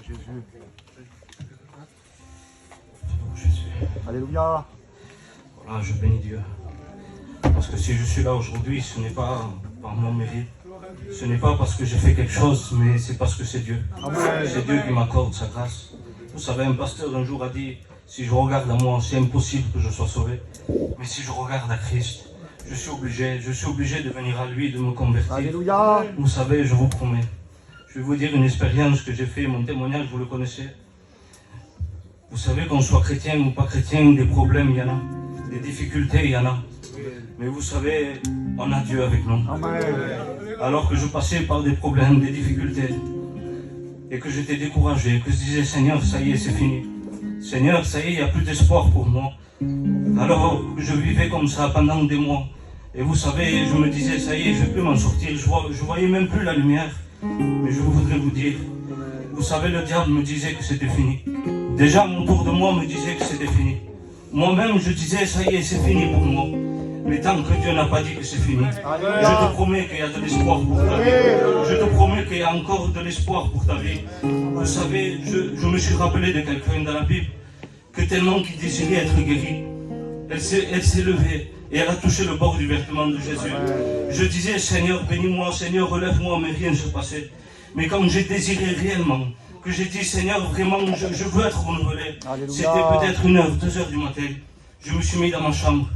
Jésus. Alléluia. Voilà, je bénis Dieu. Parce que si je suis là aujourd'hui, ce n'est pas par mon mérite. Ce n'est pas parce que j'ai fait quelque chose, mais c'est parce que c'est Dieu. C'est Dieu qui m'accorde sa grâce. Vous savez, un pasteur un jour a dit, si je regarde à moi, c'est impossible que je sois sauvé. Mais si je regarde à Christ, je suis obligé de venir à lui, de me convertir. Alléluia. Vous savez, je vous promets, je vais vous dire une expérience que j'ai fait, mon témoignage, vous le connaissez. Vous savez, qu'on soit chrétien ou pas chrétien, des problèmes, il y en a. Des difficultés, il y en a. Mais vous savez, on a Dieu avec nous. Amen. Alors que je passais par des problèmes, des difficultés, et que j'étais découragé, que je disais, Seigneur, ça y est, c'est fini. Seigneur, ça y est, il n'y a plus d'espoir pour moi. Alors je vivais comme ça pendant des mois. Et vous savez, je me disais, ça y est, je ne vais plus m'en sortir. Je voyais même plus la lumière. Mais je voudrais vous dire, vous savez, le diable me disait que c'était fini. Déjà, autour de moi me disait que c'était fini. Moi-même, je disais, ça y est, c'est fini pour moi. Mais tant que Dieu n'a pas dit que c'est fini, je te promets qu'il y a de l'espoir pour ta vie. Je te promets qu'il y a encore de l'espoir pour ta vie. Vous savez, je me suis rappelé de quelqu'un dans la Bible, que tellement qu'il désirait être guéri, elle s'est levée et elle a touché le bord du vêtement de Jésus. Je disais, Seigneur, bénis-moi, Seigneur, relève-moi, mais rien ne se passait. Mais quand j'ai désiré réellement, que j'ai dit, Seigneur, vraiment, je veux être renouvelé, c'était peut-être 1h, 2h du matin, je me suis mis dans ma chambre.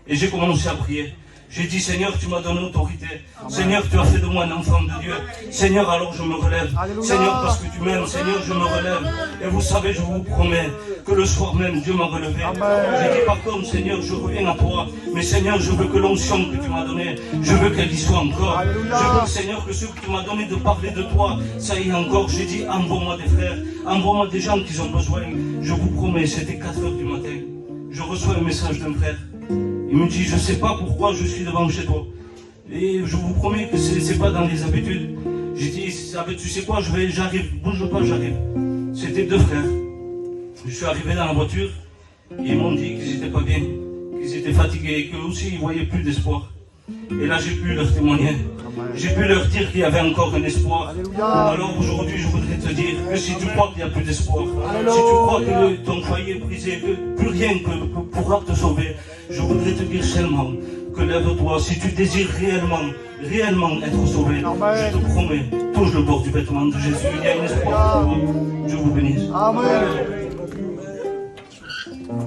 Et j'ai commencé à prier. J'ai dit, Seigneur, tu m'as donné autorité. Seigneur, tu as fait de moi un enfant de Dieu. Seigneur, alors je me relève. Seigneur, parce que tu m'aimes. Seigneur, je me relève. Et vous savez, je vous promets que le soir même, Dieu m'a relevé. J'ai dit, par contre, Seigneur, je reviens à toi. Mais Seigneur, je veux que l'onction que tu m'as donnée, je veux qu'elle y soit encore. Je veux, Seigneur, que ce que tu m'as donné de parler de toi, ça y est encore. J'ai dit, envoie-moi des frères. Envoie-moi des gens qui ont besoin. Je vous promets, c'était 4h du matin. Je reçois un message d'un frère. Il me dit, je ne sais pas pourquoi je suis devant chez toi. Et je vous promets que ce n'est pas dans les habitudes. J'ai dit, tu sais quoi, j'arrive, bouge pas, j'arrive. C'était 2 frères. Je suis arrivé dans la voiture, et ils m'ont dit qu'ils n'étaient pas bien, qu'ils étaient fatigués, et qu'eux aussi, ils ne voyaient plus d'espoir. Et là, j'ai pu leur témoigner. J'ai pu leur dire qu'il y avait encore un espoir. Alors aujourd'hui, je voudrais te dire que si tu crois qu'il n'y a plus d'espoir, si tu crois que ton foyer est brisé, que plus rien ne pourra te sauver, je voudrais te dire seulement que lève-toi. Si tu désires réellement être sauvé, je te promets, touche le bord du vêtement de Jésus. Il y a un espoir pour toi. Je vous bénisse. Amen.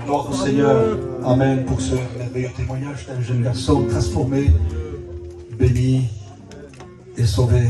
Gloire au Seigneur. Amen pour ce merveilleux témoignage d'un jeune garçon transformé, béni et sauvé.